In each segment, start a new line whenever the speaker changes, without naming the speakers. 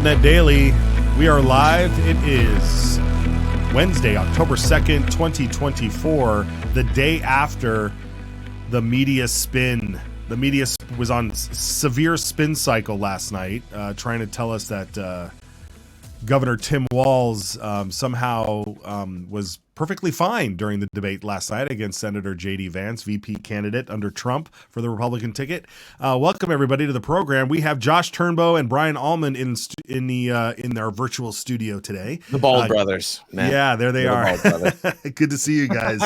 WorldNetDaily. We are live. It is Wednesday, October 2nd, 2024, the day after the media spin. The media was on severe spin cycle last night, trying to tell us that Governor Tim Walz somehow was perfectly fine during the debate last night against Senator JD Vance, VP candidate under Trump for the Republican ticket. Welcome everybody to the program. We have Josh Turnbow and Brian Allman in our virtual studio today.
The Bald brothers, man.
Yeah, there they are. Good to see you guys.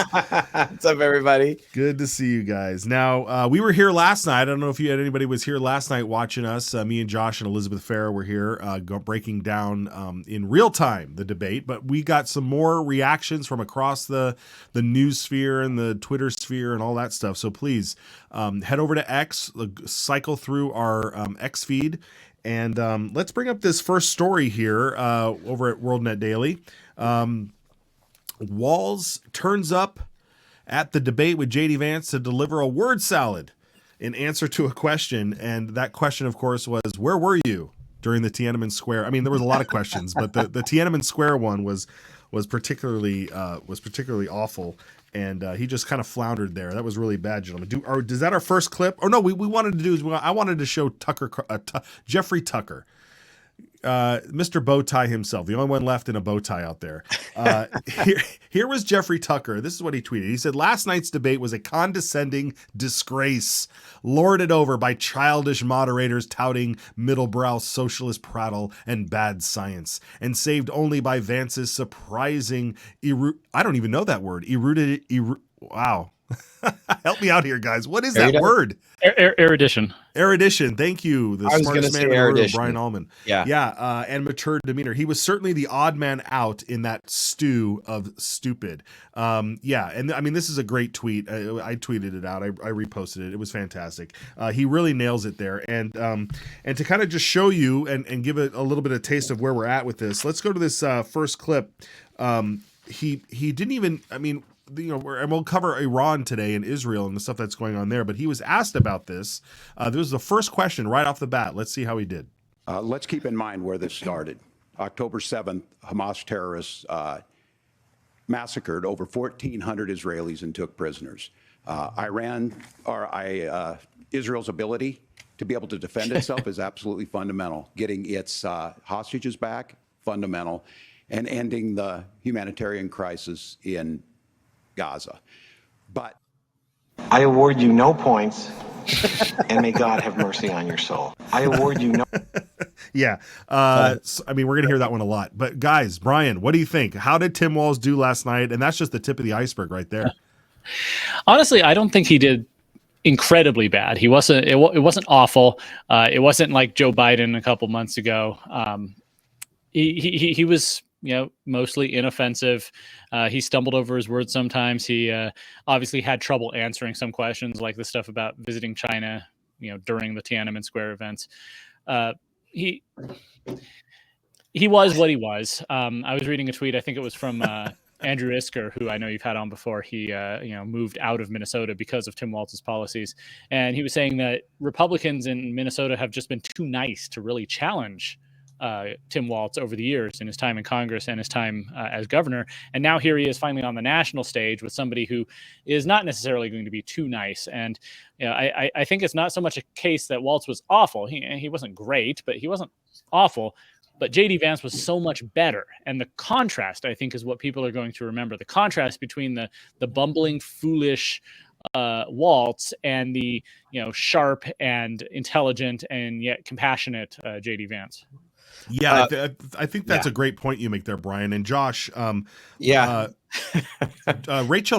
What's up, everybody?
Good to see you guys. Now, we were here last night. I don't know if anybody was here last night watching us. Me and Josh and Elizabeth Farah were here breaking down in real time the debate, but we got some more reactions from across the news sphere and the Twitter sphere and all that stuff. So please head over to X, cycle through our X feed, and let's bring up this first story here over at WorldNetDaily. Walz turns up at the debate with JD Vance to deliver a word salad in answer to a question, and that question, of course, was, where were you during the Tiananmen Square? I mean, there was a lot of questions, but the Tiananmen Square one was particularly awful, and he just kind of floundered there. That was really bad, gentlemen. Is that our first clip? Or no, we wanted to do is I wanted to show Jeffrey Tucker, Mr. Bowtie himself, the only one left in a bow tie out there. Here was Jeffrey Tucker. This is what he tweeted. He said, last night's debate was a condescending disgrace, lorded over by childish moderators touting middle-brow socialist prattle and bad science, and saved only by Vance's surprising, I don't even know that word, wow. Help me out here, guys. What is that word?
Erudition.
Erudition. Thank you. The smartest man in the room, Brian Allman.
Yeah.
And mature demeanor. He was certainly the odd man out in that stew of stupid. And I mean, this is a great tweet. I tweeted it out. I reposted it. It was fantastic. He really nails it there. And to kind of just show you and give it a little bit of taste of where we're at with this, let's go to this first clip. He didn't even, I mean, and we'll cover Iran today and Israel and the stuff that's going on there, but he was asked about this. This was the first question right off the bat. Let's see how he did.
Let's keep in mind where this started. October 7th, Hamas terrorists massacred over 1,400 Israelis and took prisoners. Israel's ability to be able to defend itself is absolutely fundamental. Getting its hostages back, fundamental, and ending the humanitarian crisis in Gaza. But
I award you no points, and may God have mercy on your soul. I award you no.
Yeah. I mean, we're going to hear that one a lot. But guys, Brian, what do you think? How did Tim Walz do last night? And that's just the tip of the iceberg right there.
Honestly, I don't think he did incredibly bad. He wasn't. It wasn't awful. It wasn't like Joe Biden a couple months ago. He was, mostly inoffensive. He stumbled over his words sometimes. He obviously had trouble answering some questions, like the stuff about visiting China, during the Tiananmen Square events. He was what he was. I was reading a tweet. I think it was from Andrew Isker, who I know you've had on before. He moved out of Minnesota because of Tim Walz's policies, and he was saying that Republicans in Minnesota have just been too nice to really challenge Tim Walz over the years in his time in Congress and his time as governor. And now here he is finally on the national stage with somebody who is not necessarily going to be too nice. And I think it's not so much a case that Walz was awful. He wasn't great, but he wasn't awful. But JD Vance was so much better. And the contrast, I think, is what people are going to remember. The contrast between the bumbling, foolish Walz and the sharp and intelligent and yet compassionate JD Vance.
Yeah, I think that's a great point you make there, Brian. And Josh, Rachel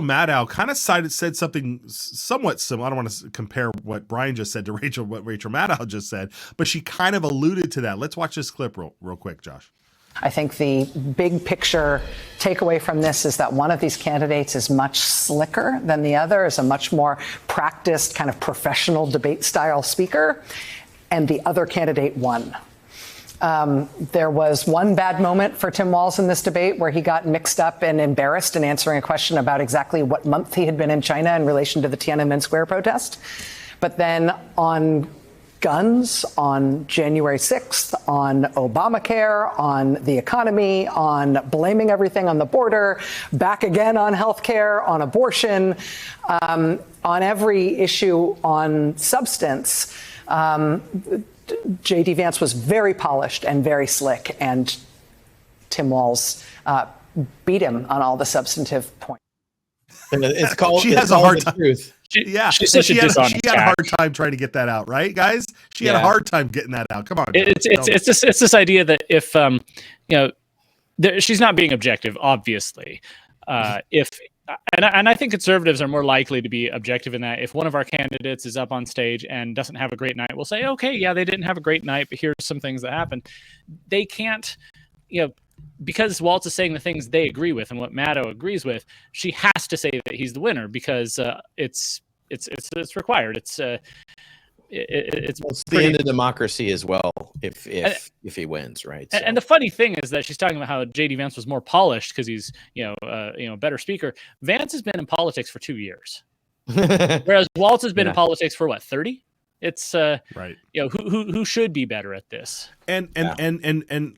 Maddow kind of said something somewhat similar. I don't want to compare what Brian just said to what Rachel Maddow just said, but she kind of alluded to that. Let's watch this clip real quick, Josh.
I think the big picture takeaway from this is that one of these candidates is much slicker than the other, is a much more practiced kind of professional debate style speaker, and the other candidate won. There was one bad moment for Tim Walz in this debate where he got mixed up and embarrassed in answering a question about exactly what month he had been in China in relation to the Tiananmen Square protest. But then on guns, on January 6th, on Obamacare, on the economy, on blaming everything on the border, back again on healthcare, on abortion, on every issue on substance. JD Vance was very polished and very slick, and Tim Walz beat him on all the substantive points.
It's called.
She has a hard time.
Truth.
She had a hard time trying to get that out, right, guys? She had a hard time getting that out. Come on,
it's this idea that if she's not being objective, obviously. And I think conservatives are more likely to be objective in that if one of our candidates is up on stage and doesn't have a great night, we'll say, okay, yeah, they didn't have a great night, but here's some things that happened. They can't, because Walz is saying the things they agree with and what Maddow agrees with, she has to say that he's the winner because it's required. It's the
end of democracy as well if he wins, right? So.
And the funny thing is that she's talking about how JD Vance was more polished because he's a better speaker. Vance has been in politics for 2 years, whereas Walz has been in politics for what, 30? It's
right.
Who should be better at this?
And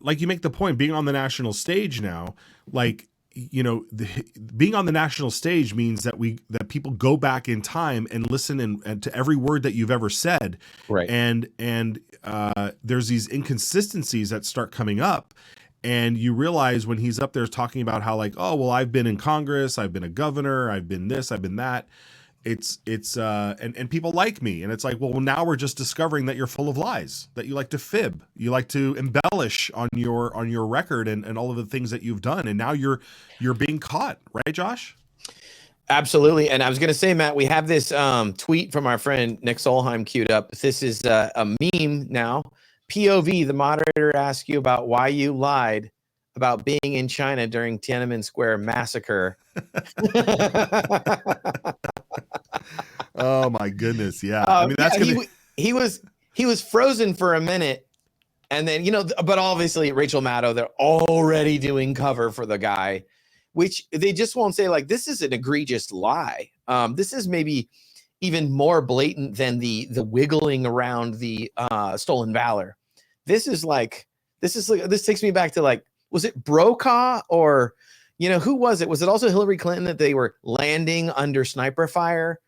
like you make the point, being on the national stage now, like being on the national stage means that people go back in time and listen and to every word that you've ever said,
right?
And there's these inconsistencies that start coming up, and you realize when he's up there talking about how like, oh well, I've been in Congress, I've been a governor, I've been this, I've been that. And people like me, and it's like, well, now we're just discovering that you're full of lies, that you like to fib, you like to embellish on your record and all of the things that you've done, and now you're being caught, right, Josh?
Absolutely. And I was going to say, Matt, we have this tweet from our friend Nick Solheim queued up. This is a meme now. POV, the moderator asked you about why you lied about being in China during Tiananmen Square massacre.
Oh my goodness, yeah. I mean, that's
he was frozen for a minute, and then but obviously Rachel Maddow, they're already doing cover for the guy, which they just won't say like this is an egregious lie. This is maybe even more blatant than the wiggling around the stolen valor. This takes me back to like, was it Brokaw or who was it? Was it also Hillary Clinton that they were landing under sniper fire?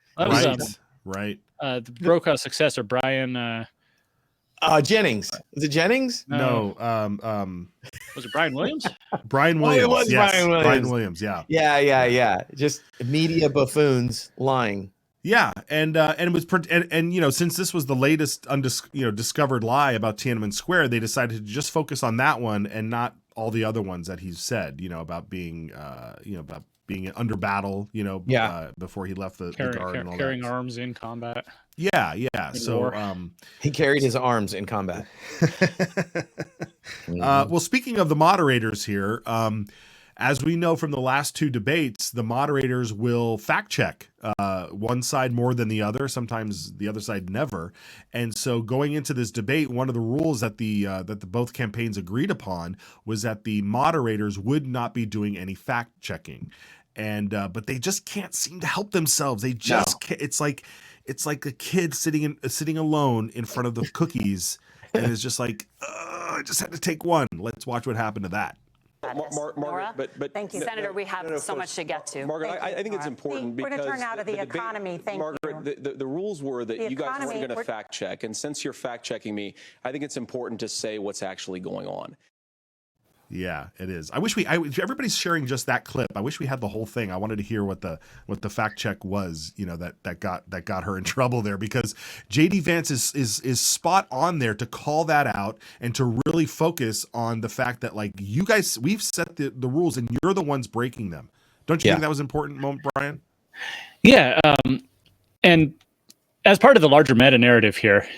Right.
The Brokaw successor, Brian.
Jennings. Was it Jennings?
No.
Was it Brian Williams?
Brian Williams.
It was
yes.
Brian Williams.
Yeah.
Yeah. Just media buffoons lying.
Yeah, and it was and since this was the latest discovered lie about Tiananmen Square, they decided to just focus on that one and not all the other ones that he's said, about being about being under battle, before he left the guard and all
carrying
that.
arms in combat.
Yeah. So
he carried his arms in combat.
Well, speaking of the moderators here, as we know from the last two debates, the moderators will fact check one side more than the other. Sometimes the other side never. And so going into this debate, one of the rules that the both campaigns agreed upon was that the moderators would not be doing any fact checking. And but they just can't seem to help themselves. They just can't. It's like a kid sitting alone in front of the cookies, and it's just like, I just had to take one. Let's watch what happened to that.
Margaret, but thank you, Senator. We have so much to get to.
Margaret, I think it's important because
we're going to turn out of the economy. Thank you,
Margaret. The rules were that you guys weren't going to fact check, and since you're fact checking me, I think it's important to say what's actually going on.
Yeah, it is. I wish everybody's sharing just that clip. I wish we had the whole thing. I wanted to hear what the fact check was, that got her in trouble there, because JD Vance is spot on there to call that out and to really focus on the fact that, like, you guys, we've set the rules and you're the ones breaking them. Don't you think that was an important moment, Brian?
Yeah, and as part of the larger meta narrative here,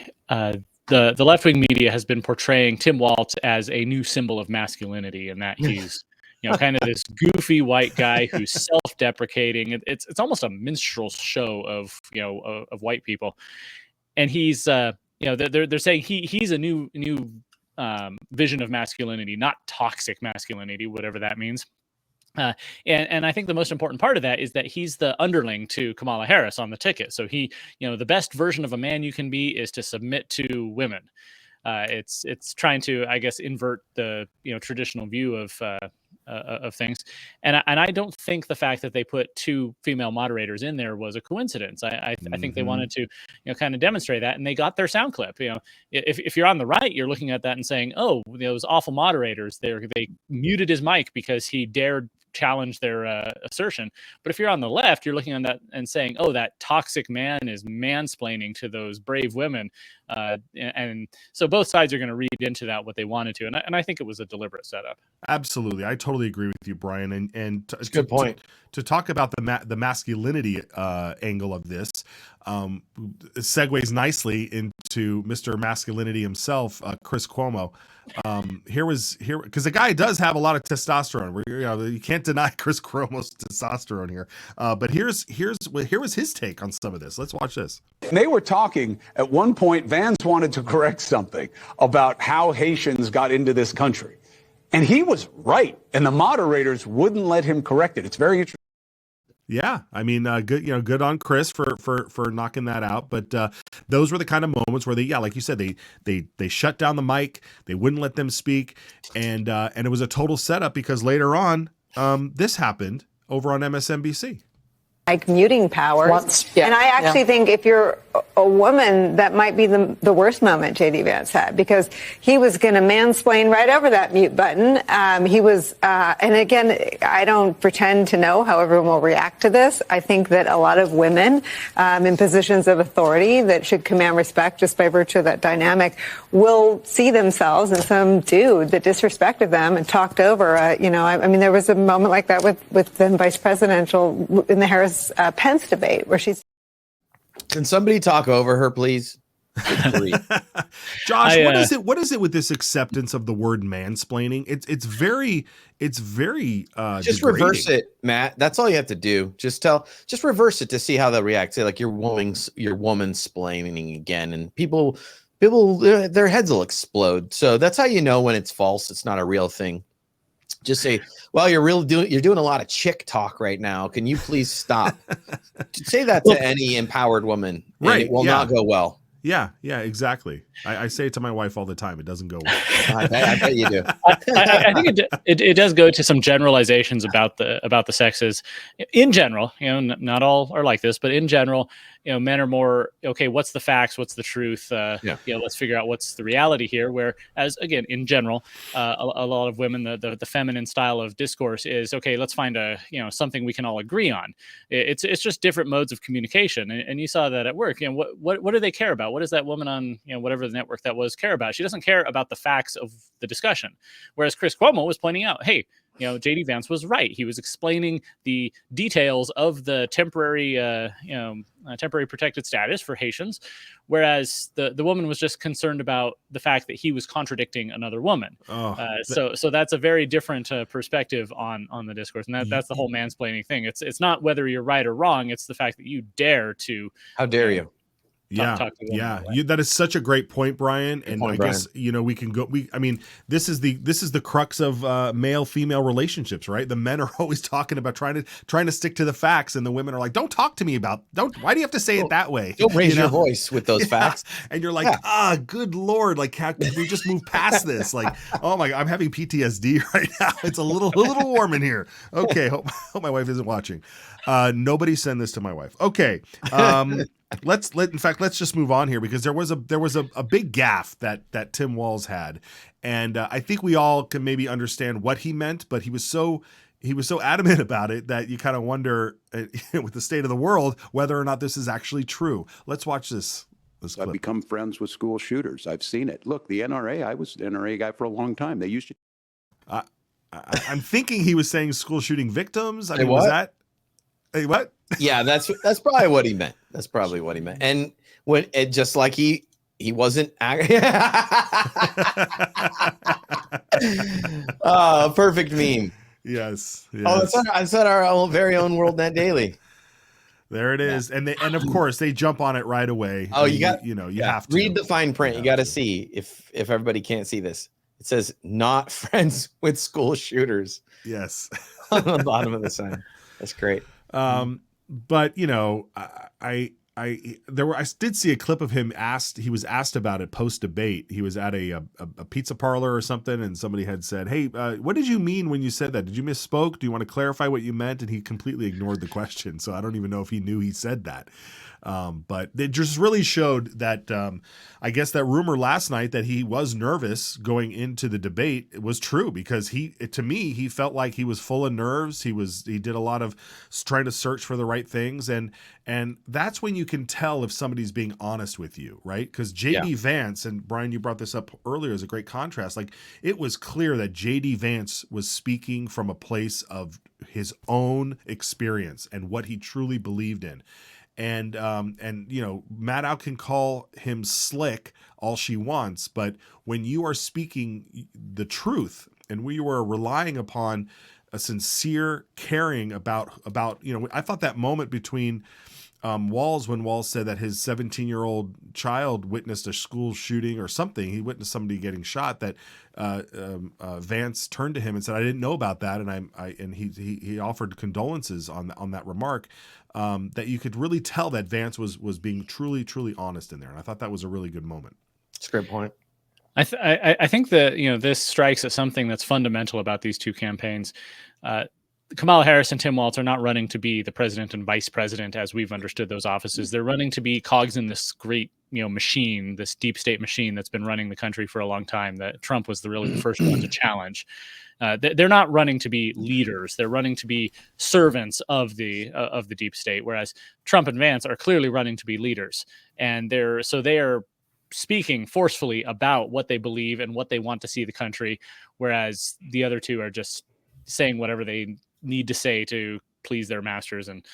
the left-wing media has been portraying Tim Walz as a new symbol of masculinity, and that he's kind of this goofy white guy who's self-deprecating. It's almost a minstrel show of white people, and he's they're saying he's a new vision of masculinity, not toxic masculinity, whatever that means. And I think the most important part of that is that he's the underling to Kamala Harris on the ticket. So he, the best version of a man you can be is to submit to women. It's trying to, I guess, invert the traditional view of things, and I don't think the fact that they put 2 female moderators in there was a coincidence. I think they wanted to kind of demonstrate that, and they got their sound clip. If you're on the right, you're looking at that and saying, oh, those awful moderators, they muted his mic because he dared challenge their assertion. But if you're on the left, you're looking on that and saying, oh, that toxic man is mansplaining to those brave women. And so both sides are going to read into that what they wanted to. And I think it was a deliberate setup.
Absolutely. I totally agree with you, Brian. And
good point.
To talk about the masculinity angle of this, it segues nicely into Mr. Masculinity himself, Chris Cuomo. Because the guy does have a lot of testosterone. You can't deny Chris Cuomo's testosterone here. But here was his take on some of this. Let's watch this.
They were talking at one point. Vance wanted to correct something about how Haitians got into this country, and he was right, and the moderators wouldn't let him correct it. It's very interesting.
Yeah, I mean, good on Chris for knocking that out. But those were the kind of moments where like you said, they shut down the mic, they wouldn't let them speak, and it was a total setup because later on, this happened over on MSNBC.
Like muting powers. And I actually think if you're a woman, that might be the worst moment JD Vance had, because he was going to mansplain right over that mute button. He was, and again, I don't pretend to know how everyone will react to this. I think that a lot of women in positions of authority that should command respect just by virtue of that dynamic will see themselves in some dude that disrespected them and talked over. I mean, there was a moment like that with then vice presidential in the Harris Pence debate where she's.
Can somebody talk over her, please?
Josh, what is it with this acceptance of the word mansplaining? It's very just degrading.
Reverse it, Matt. That's all you have to do. Just reverse it to see how they'll react. Say like you're woman-splaining again, and people their heads will explode. So that's how you know when it's false. It's not a real thing. Just say, well, you're doing a lot of chick talk right now. Can you please stop? Say that to any empowered woman.
Right.
It will not go well.
Yeah, exactly. I say it to my wife all the time. It doesn't go well.
I bet you do.
I think it does go to some generalizations about the sexes in general. Not all are like this, but in general, men are more okay. What's the facts? What's the truth? Let's figure out what's the reality here. Whereas again, in general, a lot of women, the feminine style of discourse is okay. Let's find something we can all agree on. It's just different modes of communication, and you saw that at work. What do they care about? What does that woman on whatever the network that was care about? She doesn't care about the facts of the discussion. Whereas Chris Cuomo was pointing out, hey, JD Vance was right. He was explaining the details of the temporary protected status for Haitians, whereas the woman was just concerned about the fact that he was contradicting another woman. So that's a very different perspective on the discourse, and that's the whole mansplaining thing. It's not whether you're right or wrong. It's the fact that you dare to.
How dare you?
That is such a great point, Brian. And I guess we can go. This is the crux of male-female relationships, right? The men are always talking about trying to stick to the facts, and the women are like, "Don't talk to me about Why do you have to say it that way?
Don't raise your voice with those facts."
And you're like, good Lord, like, can we just move past this? Like, oh my God, I'm having PTSD right now. It's a little warm in here. Okay, hope my wife isn't watching. Nobody send this to my wife. Okay. Let's just move on here, because there was a big gaffe that Tim Walz had, and I think we all can maybe understand what he meant, but he was so adamant about it that you kind of wonder with the state of the world whether or not this is actually true. Let's watch this clip.
I've become friends with school shooters. I've seen it. Look, the NRA. I was an NRA guy for a long time. They used to.
I'm thinking he was saying school shooting victims. I mean,
what?
Was that? Hey, what?
Yeah, that's probably what he meant. That's probably what he meant. And when it just like he wasn't. Perfect meme.
Yes.
Oh, it's on our very own WorldNetDaily.
There it is, and of course they jump on it right away.
Oh,
you have to
read the fine print. You got to see if everybody can't see this. It says not friends with school shooters
Yes.
on the bottom of the sign. That's great.
But you know, I did see a clip of him he was asked about it post debate. He was at a pizza parlor or something, and somebody had said, "Hey, what did you mean when you said that? Did you misspoke? Do you want to clarify what you meant?" And he completely ignored the question. So I don't even know if he knew he said that. But it just really showed that I guess that rumor last night that he was nervous going into the debate was true, because to me, he felt like he was full of nerves. He did a lot of trying to search for the right things. And that's when you can tell if somebody's being honest with you, right? Because JD Vance, and Brian, you brought this up earlier as a great contrast. Like, it was clear that JD Vance was speaking from a place of his own experience and what he truly believed in. And you know, Maddow can call him slick all she wants, but when you are speaking the truth and we were relying upon a sincere caring about, you know, I thought that moment between Walz, when Walz said that his 17-year-old child witnessed a school shooting or something, he witnessed somebody getting shot, that Vance turned to him and said, "I didn't know about that," and he offered condolences on that remark. That you could really tell that Vance was being truly honest in there, and I thought that was a really good moment.
That's a great point.
I think that, you know, this strikes at something that's fundamental about these two campaigns. Kamala Harris and Tim Walz are not running to be the president and vice president as we've understood those offices. They're running to be cogs in this great, you know, machine, this deep state machine that's been running the country for a long time, that Trump was really the first one to challenge. They're not running to be leaders. They're running to be servants of the deep state, whereas Trump and Vance are clearly running to be leaders. And they are speaking forcefully about what they believe and what they want to see the country, whereas the other two are just saying whatever they need to say to please their masters and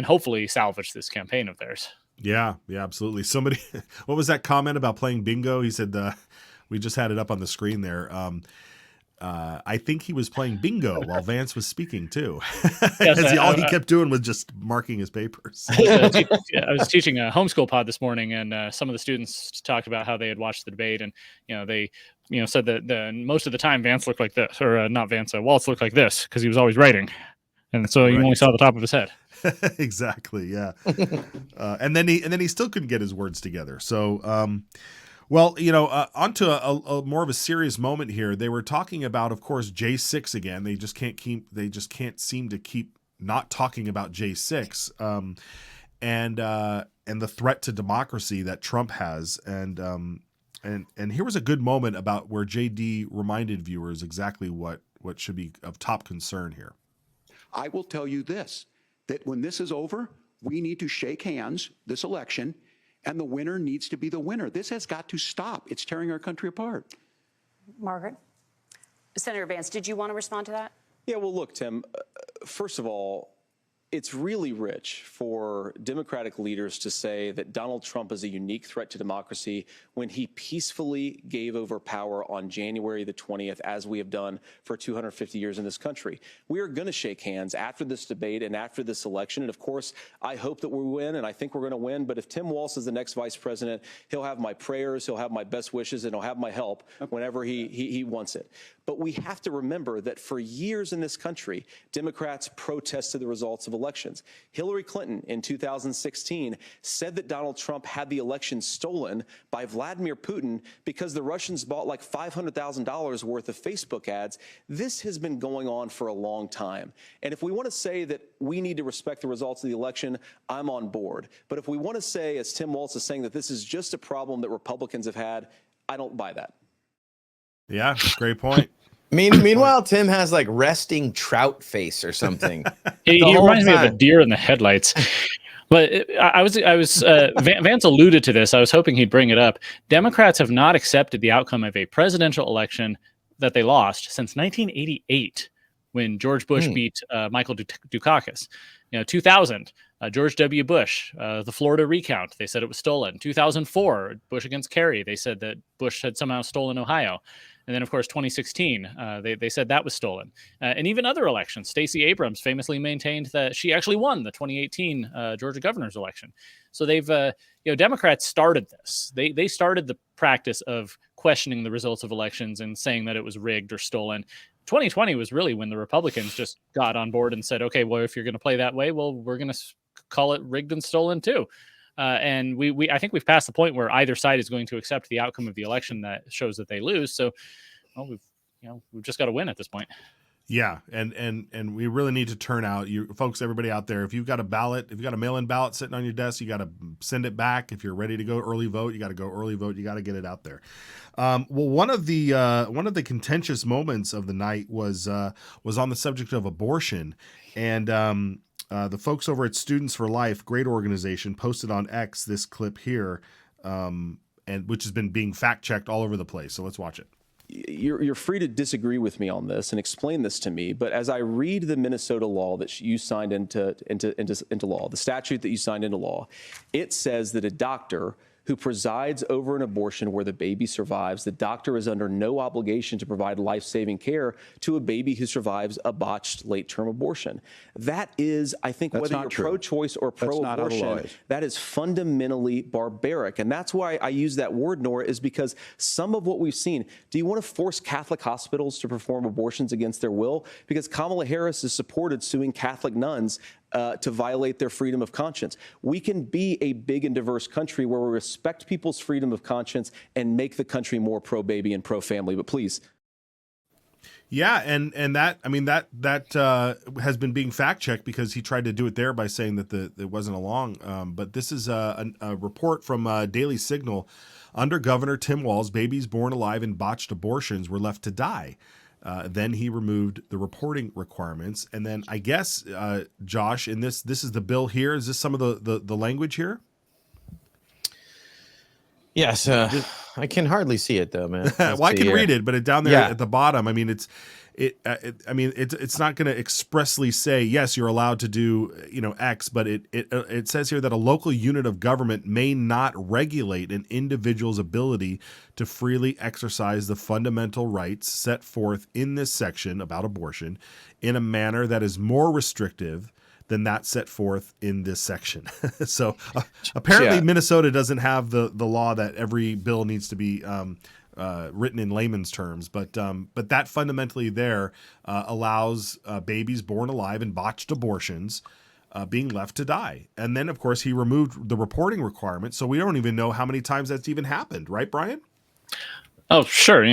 hopefully salvage this campaign of theirs.
Yeah, absolutely. Somebody, what was that comment about playing bingo? He said, we just had it up on the screen there. I think he was playing bingo while Vance was speaking too.
Yes,
all he kept doing was just marking his papers.
I was teaching a homeschool pod this morning, and some of the students talked about how they had watched the debate, and they said that most of the time Vance looked like this, or not Vance, Walz looked like this because he was always writing, and so you only saw the top of his head.
Exactly, yeah. And then he still couldn't get his words together. So. Well, onto a more of a serious moment here. They were talking about, of course, J6 again. They just can't seem to keep not talking about J6, and the threat to democracy that Trump has. And here was a good moment about where JD reminded viewers exactly what should be of top concern here.
I will tell you this, that when this is over, we need to shake hands this election, and the winner needs to be the winner. This has got to stop. It's tearing our country apart.
Margaret? Senator Vance, did you want to respond to that?
Yeah, well, look, Tim, first of all, it's really rich for Democratic leaders to say that Donald Trump is a unique threat to democracy when he peacefully gave over power on January the 20th, as we have done for 250 years in this country. We are going to shake hands after this debate and after this election. And of course, I hope that we win, and I think we're going to win. But if Tim Walz is the next vice president, he'll have my prayers, he'll have my best wishes, and he'll have my help whenever he wants it. But we have to remember that for years in this country, Democrats protested the results of elections. Hillary Clinton in 2016 said that Donald Trump had the election stolen by Vladimir Putin because the Russians bought like $500,000 worth of Facebook ads. This has been going on for a long time. And if we want to say that we need to respect the results of the election, I'm on board. But if we want to say, as Tim Walz is saying, that this is just a problem that Republicans have had, I don't buy that.
Yeah, great point.
Meanwhile, Tim has like resting trout face or something.
He reminds me of a deer in the headlights. But Vance alluded to this. I was hoping he'd bring it up. Democrats have not accepted the outcome of a presidential election that they lost since 1988, when George Bush beat Michael Dukakis. 2000, George W. Bush, the Florida recount, they said it was stolen. 2004, Bush against Kerry, they said that Bush had somehow stolen Ohio. And then, of course, 2016, they said that was stolen. And even other elections. Stacey Abrams famously maintained that she actually won the 2018 Georgia governor's election. So they've, Democrats started this. They started the practice of questioning the results of elections and saying that it was rigged or stolen. 2020 was really when the Republicans just got on board and said, okay, well, if you're going to play that way, well, we're going to call it rigged and stolen too. And I think we've passed the point where either side is going to accept the outcome of the election that shows that they lose. So, well, we've just got to win at this point.
Yeah, and we really need to turn out, you folks, everybody out there. If you've got a ballot, if you've got a mail-in ballot sitting on your desk, you got to send it back. If you're ready to go early vote, you got to go early vote. You got to get it out there. Well, one of the contentious moments of the night was on the subject of abortion, and the folks over at Students for Life, great organization, posted on X this clip here, and which has been being fact checked all over the place. So let's watch it.
You're free to disagree with me on this and explain this to me, but as I read the Minnesota law that you signed into law, the statute that you signed into law, it says that a doctor who presides over an abortion where the baby survives, the doctor is under no obligation to provide life-saving care to a baby who survives a botched late-term abortion. That is, I think, whether you're pro-choice or pro-abortion, that is fundamentally barbaric. And that's why I use that word, Nora, is because some of what we've seen, do you want to force Catholic hospitals to perform abortions against their will? Because Kamala Harris has supported suing Catholic nuns to violate their freedom of conscience. We can be a big and diverse country where we respect people's freedom of conscience and make the country more pro-baby and pro-family. But please.
Yeah, and that, I mean, that has been being fact checked because he tried to do it there by saying that it wasn't along. But this is a report from Daily Signal. Under Governor Tim Walz, babies born alive in botched abortions were left to die. Then he removed the reporting requirements. And then I guess, Josh, in this is the bill here. Is this some of the language here?
Yes. I can hardly see it though, man.
Well, I can read it, but down there at the bottom, I mean, it's not going to expressly say, yes, you're allowed to do, X, but it says here that a local unit of government may not regulate an individual's ability to freely exercise the fundamental rights set forth in this section about abortion in a manner that is more restrictive than that set forth in this section. So apparently Minnesota doesn't have the law that every bill needs to be written in layman's terms, but that fundamentally there allows babies born alive in botched abortions being left to die. And then, of course, he removed the reporting requirement, so we don't even know how many times that's even happened, right, Brian?
Oh, sure.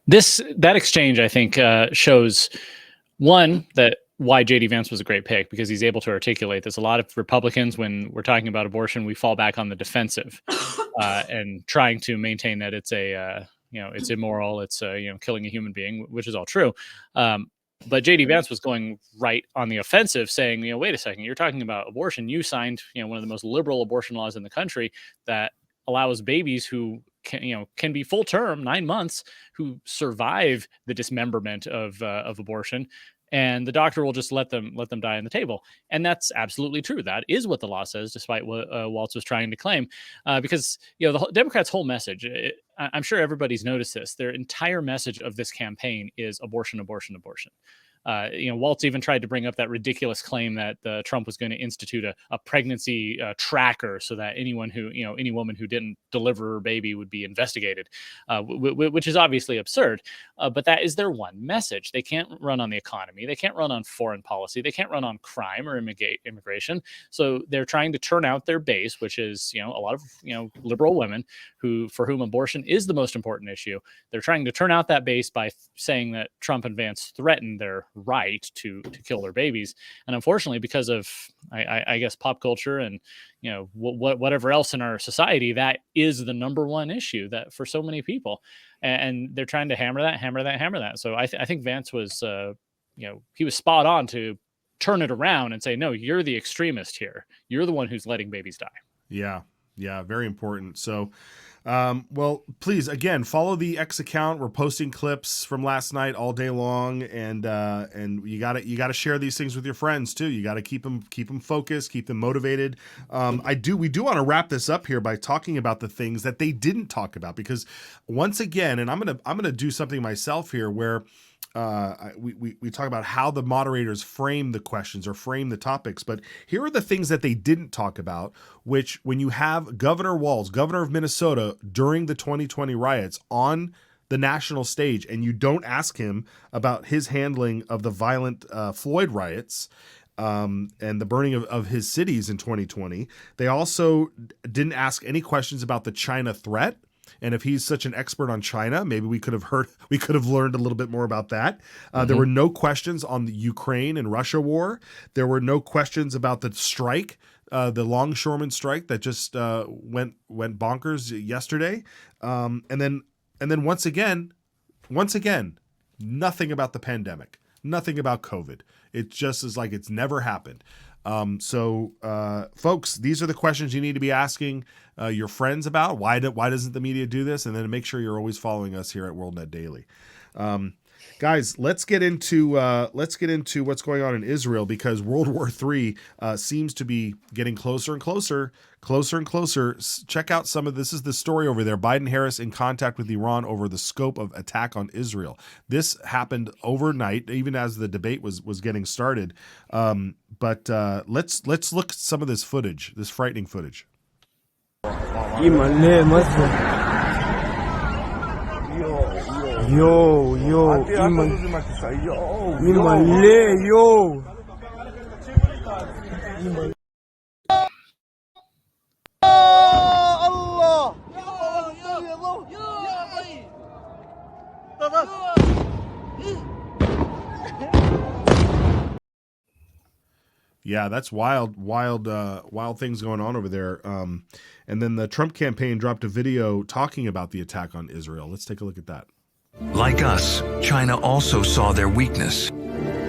There's that exchange, I think, shows one that why JD Vance was a great pick, because he's able to articulate this. A lot of Republicans, when we're talking about abortion, we fall back on the defensive and trying to maintain that it's it's immoral, it's killing a human being, which is all true. But JD Vance was going right on the offensive, saying, wait a second, you're talking about abortion. You signed, one of the most liberal abortion laws in the country that allows babies who can be full term, 9 months, who survive the dismemberment of abortion. And the doctor will just let them die on the table. And that's absolutely true. That is what the law says, despite what Walz was trying to claim. Because, the Democrats' whole message, I'm sure everybody's noticed this, their entire message of this campaign is abortion, abortion, abortion. Walz even tried to bring up that ridiculous claim that Trump was going to institute a pregnancy tracker so that any woman who didn't deliver her baby would be investigated, which is obviously absurd. But that is their one message. They can't run on the economy. They can't run on foreign policy. They can't run on crime or immigration. So they're trying to turn out their base, which is, a lot of, liberal women for whom abortion is the most important issue. They're trying to turn out that base by saying that Trump and Vance threatened their right to kill their babies. And unfortunately, because of I guess pop culture and whatever else in our society, that is the number one issue that for so many people, and they're trying to hammer that. So I think Vance was he was spot on to turn it around and say, no, you're the extremist here. You're the one who's letting babies die.
Yeah, very important. So well, please, again, follow the X account. We're posting clips from last night all day long, and you gotta share these things with your friends too. You gotta keep them focused, keep them motivated. We do want to wrap this up here by talking about the things that they didn't talk about, because once again, and I'm gonna do something myself here where we talk about how the moderators frame the questions or frame the topics, but here are the things that they didn't talk about, which when you have Governor Walz, governor of Minnesota, during the 2020 riots on the national stage, and you don't ask him about his handling of the violent Floyd riots and the burning of his cities in 2020. They also didn't ask any questions about the China threat. And if he's such an expert on China, maybe we could have learned a little bit more about that. There were no questions on the Ukraine and Russia war. There were no questions about the strike, the longshoreman strike that just went bonkers yesterday. And then once again, nothing about the pandemic, nothing about COVID. It just is like it's never happened. So folks, these are the questions you need to be asking your friends about. Why doesn't the media do this? And then make sure you're always following us here at WorldNetDaily. Guys, let's get into what's going on in Israel, because World War III seems to be getting closer and closer. Check out some of this. Is the story over there. Biden-Harris in contact with Iran over the scope of attack on Israel. This happened overnight, even as the debate was getting started. But let's look at some of this footage, this frightening footage. Yeah, that's wild things going on over there. And then the Trump campaign dropped a video talking about the attack on Israel. Let's take a look at that.
Like us, China also saw their weakness.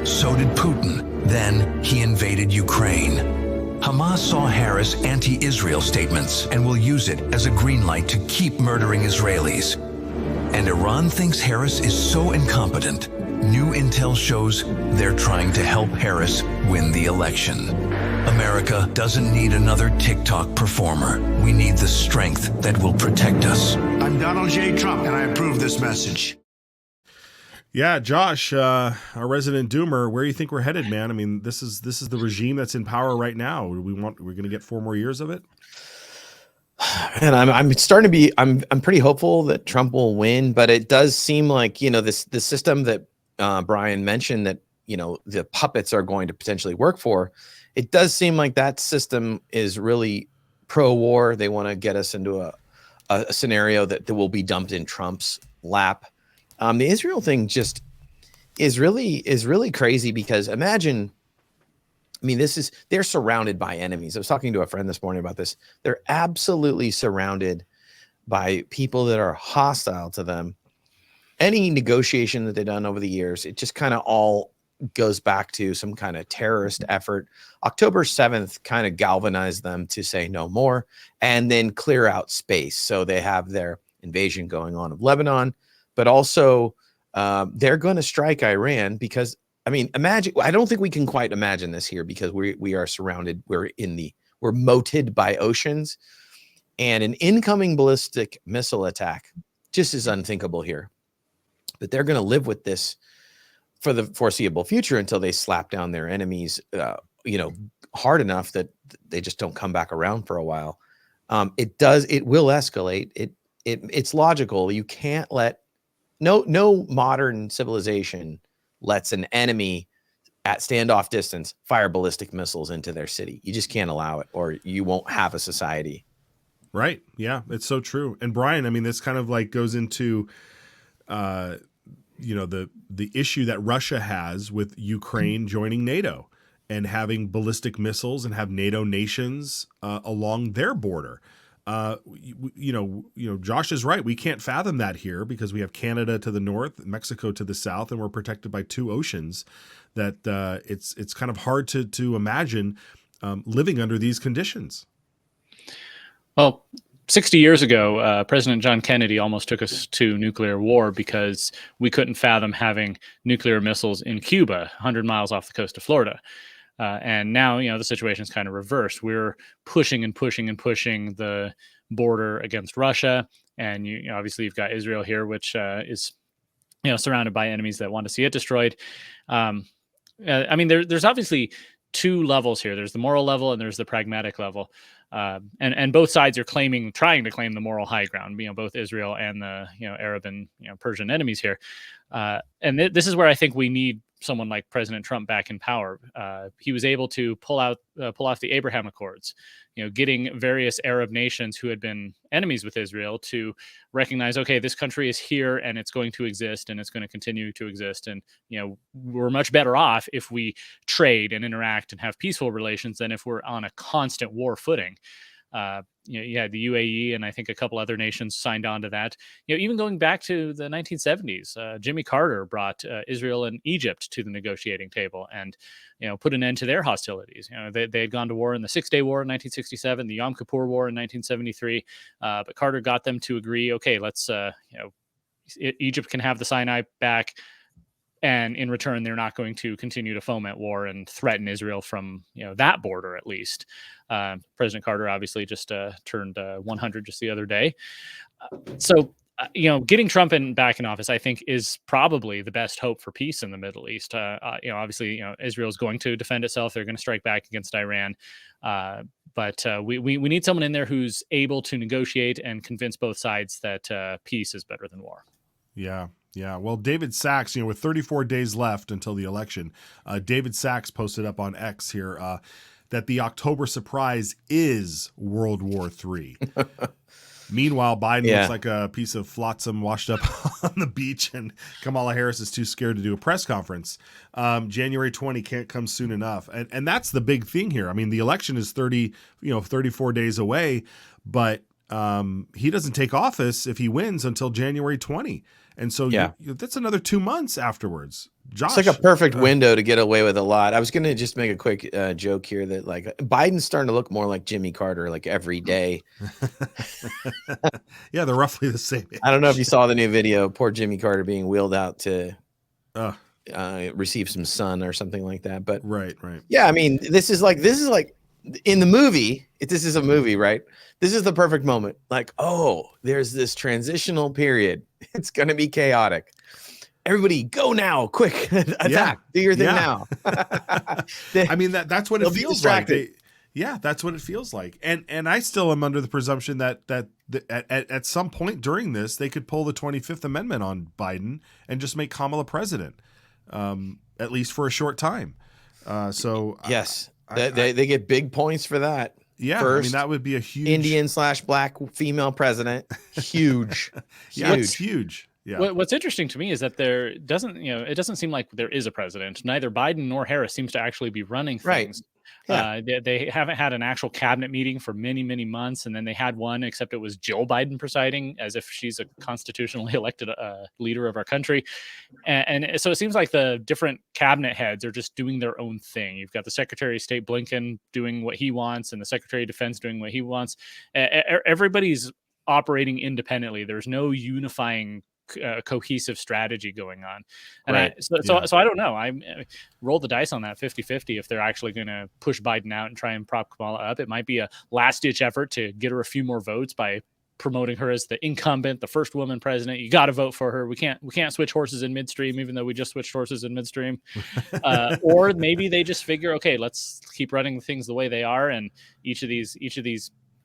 So did Putin. Then he invaded Ukraine. Hamas saw Harris' anti-Israel statements and will use it as a green light to keep murdering Israelis. And Iran thinks Harris is so incompetent. New intel shows they're trying to help Harris win the election. America doesn't need another TikTok performer. We need the strength that will protect us.
I'm Donald J. Trump, and I approve this message.
Yeah, Josh, our resident doomer, where do you think we're headed, man? I mean, this is the regime that's in power right now. We're going to get 4 more years of it.
And I'm starting to be I'm pretty hopeful that Trump will win, but it does seem like, the system that Brian mentioned that, the puppets are going to potentially work for. It does seem like that system is really pro-war. They want to get us into a scenario that will be dumped in Trump's lap. The Israel thing just is really crazy, because imagine, they're surrounded by enemies. I was talking to a friend this morning about this. They're absolutely surrounded by people that are hostile to them. Any negotiation that they've done over the years, it just kind of all goes back to some kind of terrorist effort. October 7th kind of galvanized them to say no more and then clear out space. So they have their invasion going on of Lebanon, but also they're going to strike Iran because, imagine, I don't think we can quite imagine this here, because we are surrounded. We're moated by oceans, and an incoming ballistic missile attack just is unthinkable here. But they're going to live with this for the foreseeable future until they slap down their enemies, hard enough that they just don't come back around for a while. It will escalate. It's logical. You can't let no modern civilization lets an enemy at standoff distance fire ballistic missiles into their city. You just can't allow it, or you won't have a society.
Right. Yeah, it's so true. And Brian, this kind of like goes into the issue that Russia has with Ukraine joining NATO and having ballistic missiles and have NATO nations along their border. Josh is right. We can't fathom that here because we have Canada to the north, Mexico to the south, and we're protected by 2 oceans. That it's kind of hard to imagine living under these conditions.
Well, 60 years ago, President John Kennedy almost took us to nuclear war because we couldn't fathom having nuclear missiles in Cuba, 100 miles off the coast of Florida. And now, the situation's kind of reversed. We're pushing and pushing and pushing the border against Russia. And obviously you've got Israel here, which is surrounded by enemies that want to see it destroyed. I mean, there's obviously two levels here. There's the moral level and there's the pragmatic level. And both sides are trying to claim the moral high ground, both Israel and the, Arab and, Persian enemies here. And this is where I think we need someone like President Trump back in power. He was able to pull off the Abraham Accords, getting various Arab nations who had been enemies with Israel to recognize, okay, this country is here and it's going to exist and it's going to continue to exist. And, we're much better off if we trade and interact and have peaceful relations than if we're on a constant war footing. The UAE and I think a couple other nations signed on to that. Even going back to the 1970s, Jimmy Carter brought Israel and Egypt to the negotiating table and, put an end to their hostilities. They had gone to war in the 6-Day War in 1967, the Yom Kippur War in 1973, but Carter got them to agree, okay, let's, Egypt can have the Sinai back. And in return, they're not going to continue to foment war and threaten Israel from that border, at least. President Carter obviously just turned 100 just the other day. So getting Trump back in office, I think, is probably the best hope for peace in the Middle East. Obviously, Israel is going to defend itself. They're going to strike back against Iran. But we need someone in there who's able to negotiate and convince both sides that peace is better than war.
Yeah. Yeah, well, David Sachs, with 34 days left until the election, David Sachs posted up on X here that the October surprise is World War III. Meanwhile, Biden looks like a piece of flotsam washed up on the beach, and Kamala Harris is too scared to do a press conference. January 20 can't come soon enough. And that's the big thing here. I mean, the election is 34 days away, but he doesn't take office if he wins until January 20. And so that's another 2 months afterwards. Josh,
it's like a perfect window to get away with a lot. I was going to just make a quick joke here that Biden's starting to look more like Jimmy Carter every day.
Yeah, they're roughly the same age.
I don't know if you saw the new video, poor Jimmy Carter being wheeled out to receive some sun or something like that. But
right.
Yeah, I mean, this is like in the movie. This is a movie, right? This is the perfect moment. There's this transitional period. It's going to be chaotic. Everybody go now, quick, attack, do your thing now.
I mean, that's what it feels like. That's what it feels like. And I still am under the presumption that at some point during this, they could pull the 25th Amendment on Biden and just make Kamala president, at least for a short time.
Yes, they get big points for that.
Yeah,
First,
I mean, that would be a huge
Indian/black female president. Huge.
It's huge. Yeah.
What's interesting to me is that it doesn't seem like there is a president. Neither Biden nor Harris seems to actually be running things.
Right. Yeah.
They haven't had an actual cabinet meeting for many, many months. And then they had one, except it was Joe Biden presiding, as if she's a constitutionally elected leader of our country. And so it seems like the different cabinet heads are just doing their own thing. You've got the Secretary of State Blinken doing what he wants and the Secretary of Defense doing what he wants. Everybody's operating independently. There's no unifying cohesive strategy going on. And so I don't know. I roll the dice on that 50-50 if they're actually going to push Biden out and try and prop Kamala up. It might be a last-ditch effort to get her a few more votes by promoting her as the incumbent, the first woman president. You got to vote for her. We can't switch horses in midstream, even though we just switched horses in midstream. Or maybe they just figure, okay, let's keep running things the way they are, and each of these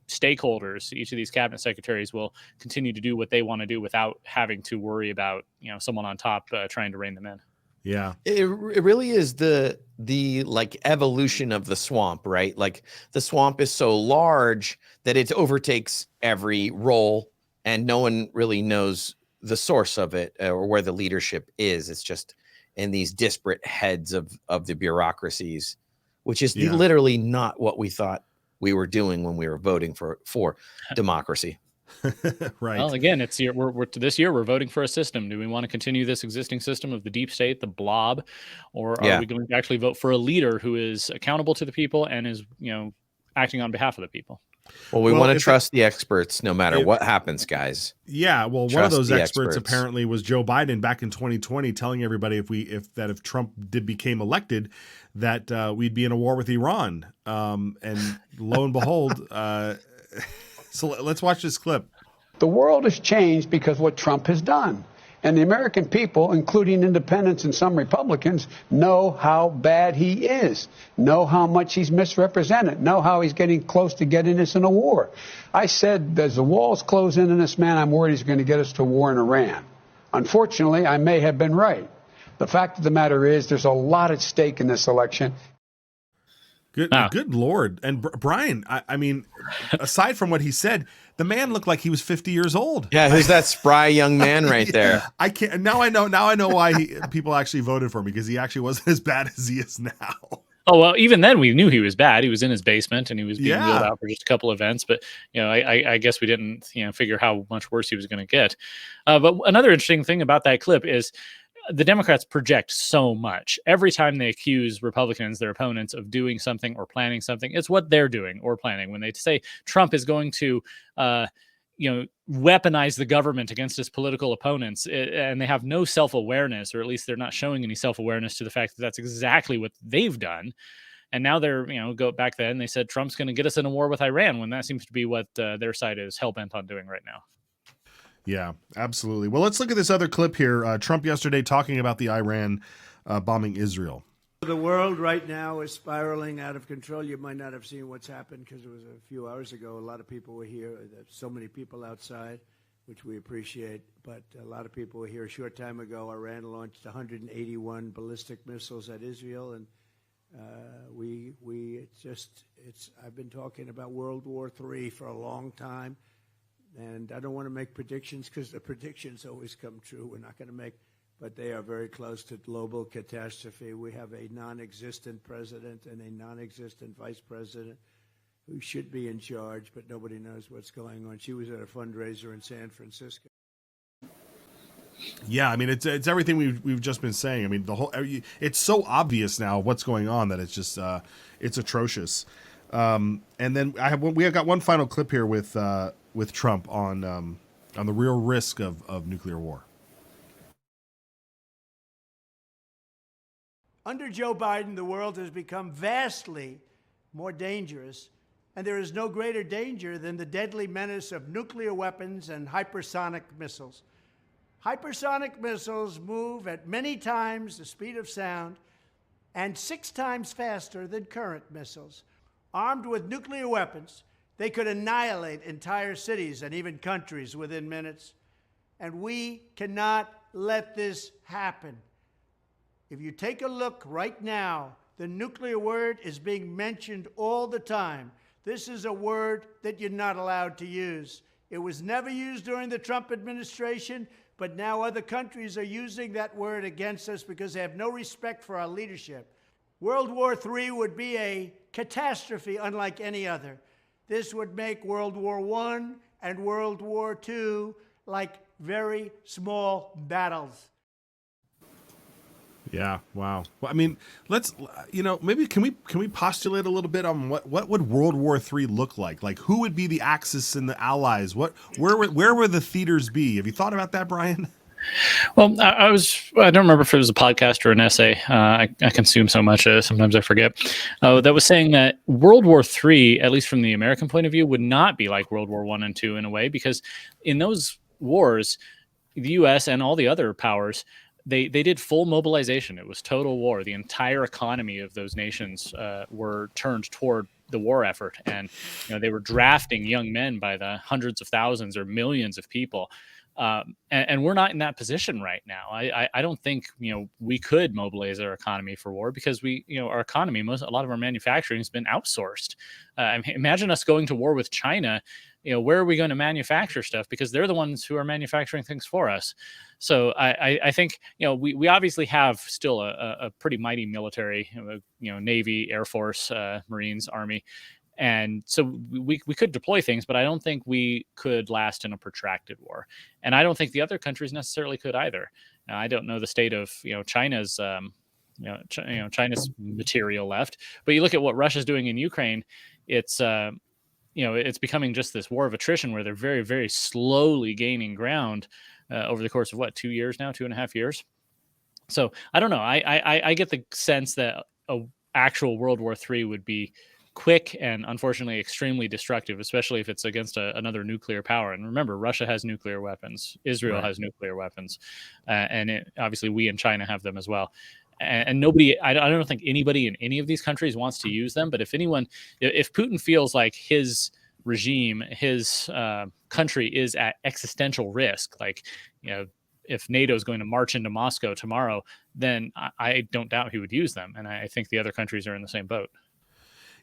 stakeholders, each of these cabinet secretaries will continue to do what they want to do without having to worry about someone on top trying to rein them in.
Yeah,
it really is the evolution of the swamp, right? Like the swamp is so large that it overtakes every role, and no one really knows the source of it or where the leadership is. It's just in these disparate heads of the bureaucracies, which is literally not what we thought we were doing when we were voting for democracy.
Right.
Well, again, this year we're voting for a system. Do we want to continue this existing system of the deep state, the blob, or are we going to actually vote for a leader who is accountable to the people and is, acting on behalf of the people?
Well, we want to trust the experts no matter what happens, guys.
Yeah, well, one of those experts apparently was Joe Biden back in 2020, telling everybody if Trump became elected, that we'd be in a war with Iran. And lo and behold, so let's watch this clip.
The world has changed because what Trump has done. And the American people, including independents and some Republicans, know how bad he is, know how much he's misrepresented, know how he's getting close to getting us in a war. I said, as the walls close in on this man, I'm worried he's going to get us to war in Iran. Unfortunately, I may have been right. The fact of the matter is there's a lot at stake in this election.
Good Lord. And Brian, I mean, aside from what he said, the man looked like he was 50 years old.
Yeah, who's that spry young man right there?
I can't. Now I know why people actually voted for me, because he actually wasn't as bad as he is now.
Oh, well, even then we knew he was bad. He was in his basement and he was being wheeled out for just a couple events. But, I guess we didn't, figure how much worse he was going to get. But another interesting thing about that clip is the Democrats project so much. Every time they accuse Republicans, their opponents, of doing something or planning something, it's what they're doing or planning. When they say Trump is going to, weaponize the government against his political opponents, and they have no self-awareness, or at least they're not showing any self-awareness to the fact that that's exactly what they've done. And now they're, go back then, they said Trump's going to get us in a war with Iran, when that seems to be what their side is hell-bent on doing right now.
Yeah, absolutely. Well, let's look at this other clip here. Trump yesterday talking about the Iran bombing Israel.
The world right now is spiraling out of control. You might not have seen what's happened because it was a few hours ago. A lot of people were here. There's so many people outside, which we appreciate. But a lot of people were here a short time ago. Iran launched 181 ballistic missiles at Israel, and I've been talking about World War III for a long time. And I don't want to make predictions because the predictions always come true. We're not going to make, but they are very close to global catastrophe. We have a non-existent president and a non-existent vice president who should be in charge, but nobody knows what's going on. She was at a fundraiser in San Francisco.
Yeah, I mean, it's everything we've just been saying. I mean, it's so obvious now what's going on that it's just it's atrocious. And then we have got one final clip here with Trump on the real risk of nuclear war.
Under Joe Biden, the world has become vastly more dangerous, and there is no greater danger than the deadly menace of nuclear weapons and hypersonic missiles. Hypersonic missiles move at many times the speed of sound and 6 times faster than current missiles. Armed with nuclear weapons, they could annihilate entire cities and even countries within minutes. And we cannot let this happen. If you take a look right now, the nuclear word is being mentioned all the time. This is a word that you're not allowed to use. It was never used during the Trump administration, but now other countries are using that word against us because they have no respect for our leadership. World War III would be a catastrophe unlike any other. This would make World War I and World War II like very small battles.
Yeah. Wow. Well, I mean, let's, maybe can we postulate a little bit on what would World War III look like? Like, who would be the Axis and the Allies? Where would the theaters be? Have you thought about that, Brian?
Well, I don't remember if it was a podcast or an essay. I consume so much, sometimes I forget. That was saying that World War III, at least from the American point of view, would not be like World War I and II in a way, because in those wars, the U.S. and all the other powers, they did full mobilization. It was total war. The entire economy of those nations were turned toward the war effort, and they were drafting young men by the hundreds of thousands or millions of people. And we're not in that position right now. I don't think we could mobilize our economy for war, because our economy, a lot of our manufacturing has been outsourced. Imagine us going to war with China. Where are we going to manufacture stuff? Because they're the ones who are manufacturing things for us. So I think we obviously have still a pretty mighty military, Navy, Air Force, Marines, Army. And so we could deploy things, but I don't think we could last in a protracted war. And I don't think the other countries necessarily could either. Now, I don't know the state of China's China's material left, but you look at what Russia's doing in Ukraine. It's it's becoming just this war of attrition where they're very, very slowly gaining ground over the course of 2 years now, 2.5 years. So I don't know. I get the sense that a actual World War III would be quick and unfortunately extremely destructive, especially if it's against another nuclear power. And remember, Russia has nuclear weapons, Israel has nuclear weapons, and obviously we in China have them as well. And nobody, I don't think anybody in any of these countries wants to use them. But if Putin feels like his regime, his country is at existential risk, like, if NATO is going to march into Moscow tomorrow, then I don't doubt he would use them. And I think the other countries are in the same boat.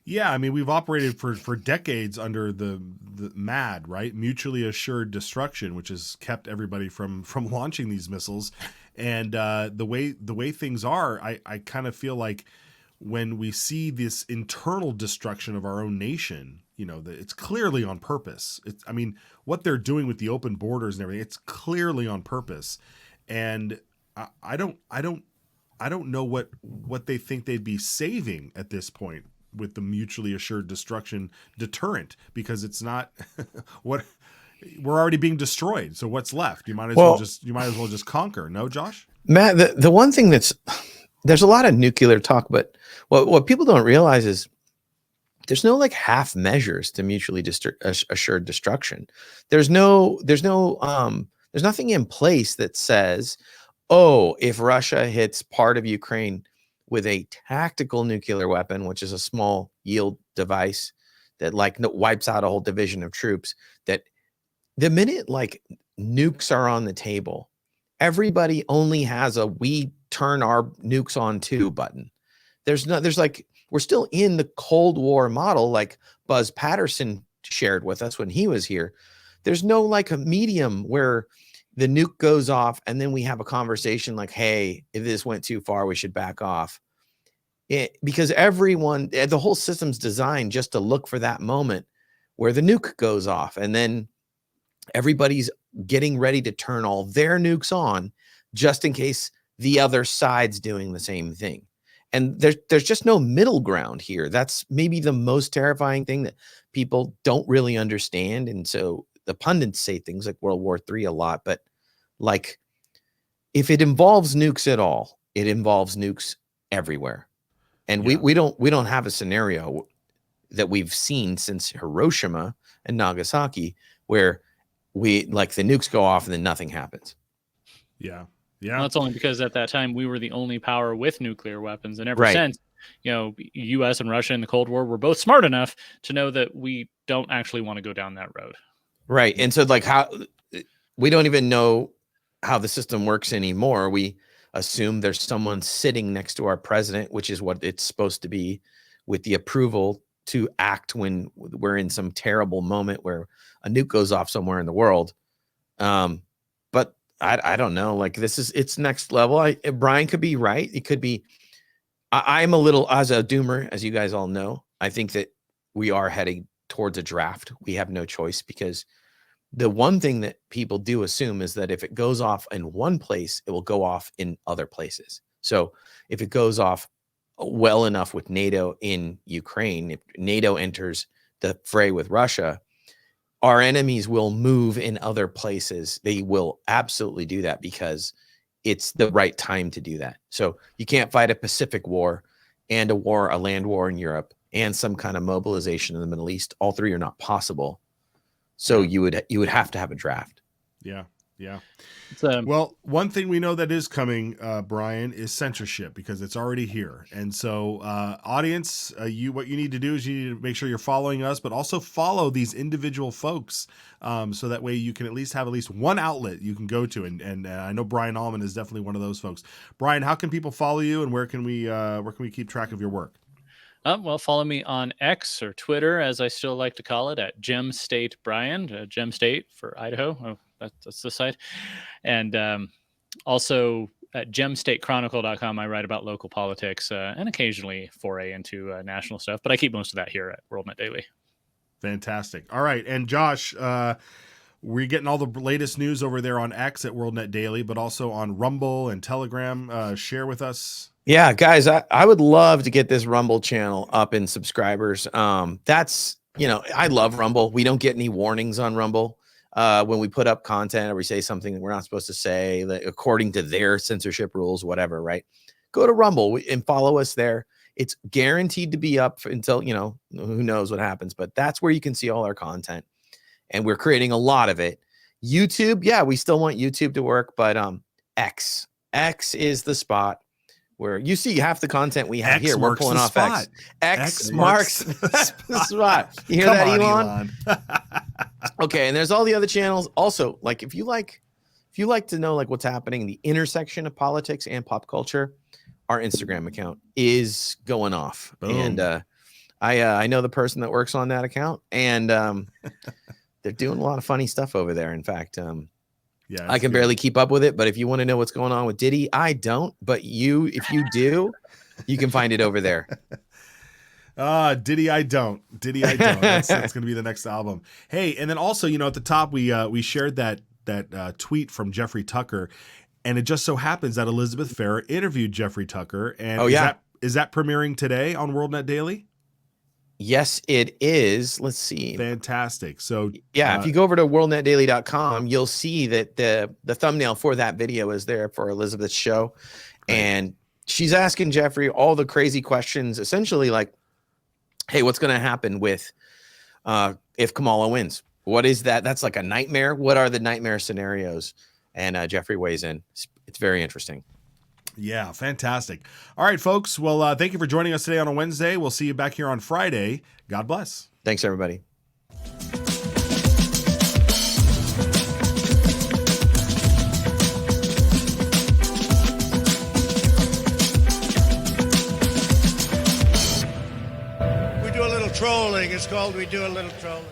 Yeah, I mean, we've operated for decades under the MAD, right? Mutually assured destruction, which has kept everybody from launching these missiles. And the way things are, I kind of feel like when we see this internal destruction of our own nation, it's clearly on purpose. I mean, what they're doing with the open borders and everything, it's clearly on purpose. And I don't know what they think they'd be saving at this point with the mutually assured destruction deterrent, because it's not what we're already being destroyed. So what's left? You might as well just conquer. No, Josh?
Matt, the one thing there's a lot of nuclear talk, but what people don't realize is there's no like half measures to mutually assured destruction. There's nothing in place that says, oh, if Russia hits part of Ukraine with a tactical nuclear weapon, which is a small yield device that wipes out a whole division of troops, that the minute like nukes are on the table, everybody only has a "we turn our nukes on too" button. We're still in the Cold War model, like Buzz Patterson shared with us when he was here. There's no like a medium where the nuke goes off and then we have a conversation like, hey, if this went too far, we should back off. Because the whole system's designed just to look for that moment where the nuke goes off, and then everybody's getting ready to turn all their nukes on just in case the other side's doing the same thing. And there's just no middle ground here. That's maybe the most terrifying thing that people don't really understand. And so the pundits say things like World War III a lot, but like if it involves nukes at all, it involves nukes everywhere. And we don't have a scenario that we've seen since Hiroshima and Nagasaki where the nukes go off and then nothing happens.
Yeah.
Well, that's only because at that time we were the only power with nuclear weapons, and ever since, U.S. and Russia in the Cold War were both smart enough to know that we don't actually want to go down that road.
Right, and so how we don't even know how the system works anymore. We assume there's someone sitting next to our president, which is what it's supposed to be, with the approval to act when we're in some terrible moment where a nuke goes off somewhere in the world. But I don't know. Like it's next level. Brian could be right. It could be. I'm a little as a doomer, as you guys all know. I think that we are heading towards a draft. We have no choice, because the one thing that people do assume is that if it goes off in one place, it will go off in other places. So if it goes off well enough with NATO in Ukraine, if NATO enters the fray with Russia, our enemies will move in other places. They will absolutely do that because it's the right time to do that. So you can't fight a Pacific war and a land war in Europe and some kind of mobilization in the Middle East. All three are not possible. So you would have to have a draft.
Yeah. Well, one thing we know that is coming, Brian, is censorship, because it's already here. And so, audience, what you need to do is you need to make sure you're following us, but also follow these individual folks, so that way you can at least have one outlet you can go to. And I know Brian Allman is definitely one of those folks. Brian, how can people follow you, and where can we keep track of your work?
Well, follow me on X, or Twitter, as I still like to call it, at Gem State Brian, Gem State for Idaho. Oh, that's the site. And also at gemstatechronicle.com, I write about local politics and occasionally foray into national stuff, but I keep most of that here at WorldNetDaily.
Fantastic. All right. And Josh, we're getting all the latest news over there on X at WorldNetDaily, but also on Rumble and Telegram. Share with us.
Yeah, guys, I would love to get this Rumble channel up in subscribers. That's, I love Rumble. We don't get any warnings on Rumble when we put up content or we say something that we're not supposed to say, according to their censorship rules, whatever, right? Go to Rumble and follow us there. It's guaranteed to be up until, who knows what happens, but that's where you can see all our content. And we're creating a lot of it. YouTube, yeah, we still want YouTube to work, but X is the spot where you see half the content we have here. We're pulling off X. X marks the spot. You hear that, Elon? Okay, and there's all the other channels. Also, like if you like to know like what's happening in the intersection of politics and pop culture, our Instagram account is going off. Boom. And I know the person that works on that account, and they're doing a lot of funny stuff over there. In fact, yeah, I can barely keep up with it. But if you want to know what's going on with Diddy, I don't. But if you do, you can find it over there.
Diddy, I don't. That's going to be the next album. Hey, and then also, at the top we shared that tweet from Jeffrey Tucker, and it just so happens that Elizabeth Farrer interviewed Jeffrey Tucker. And is that premiering today on WorldNetDaily?
Yes, it is. Let's see.
Fantastic. So
if you go over to worldnetdaily.com, you'll see that the thumbnail for that video is there for Elizabeth's show. Right. And she's asking Jeffrey all the crazy questions, essentially like, hey, what's going to happen with if Kamala wins? What is that? That's like a nightmare. What are the nightmare scenarios? And Jeffrey weighs in. It's very interesting.
Yeah, fantastic. All right, folks. Well, thank you for joining us today on a Wednesday. We'll see you back here on Friday. God bless.
Thanks, everybody.
We do a little trolling. It's called We Do a Little Trolling.